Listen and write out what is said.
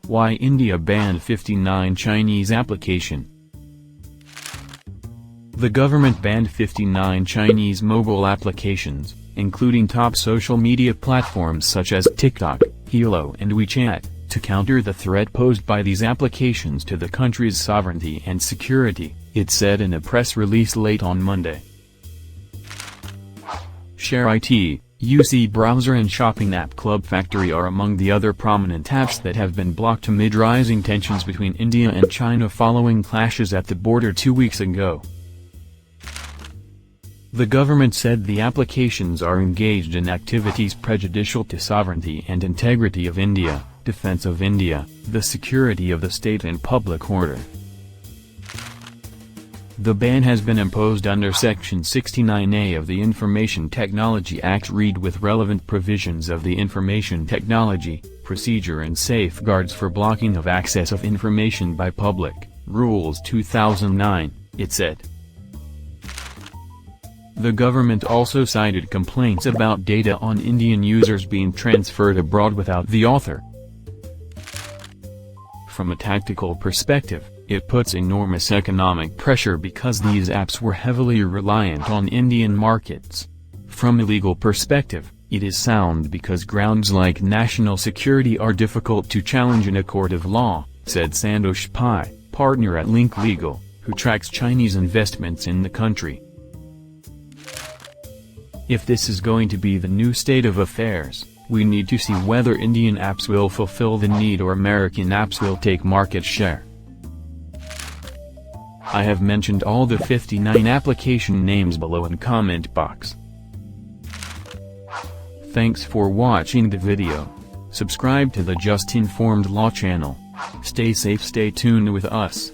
Why India banned 59 Chinese application. The government banned 59 Chinese mobile applications, including top social media platforms such as TikTok, Helo and WeChat, to counter the threat posed by these applications to the country's sovereignty and security, it said in a press release late on Monday. Shareit, APUS Browser and shopping app Club Factory are among the other prominent apps that have been blocked amid rising tensions between India and China following clashes at the border 2 weeks ago. The government said the applications are engaged in activities prejudicial to sovereignty and integrity of India, defense of India, the security of the state and public order. The ban has been imposed under Section 69A of the Information Technology Act read with relevant provisions of the Information Technology, Procedure and Safeguards for Blocking of Access of Information by Public, Rules 2009, it said. The government also cited complaints about data on Indian users being transferred abroad without the author. From a tactical perspective, it puts enormous economic pressure because these apps were heavily reliant on Indian markets. From a legal perspective, it is sound because grounds like national security are difficult to challenge in a court of law, said Santosh Pai, partner at Link Legal, who tracks Chinese investments in the country. If this is going to be the new state of affairs, we need to see whether Indian apps will fulfill the need or American apps will take market share. I have mentioned all the 59 application names below in comment box. Thanks for watching the video. Subscribe to the Just Informed Law channel. Stay safe, stay tuned with us.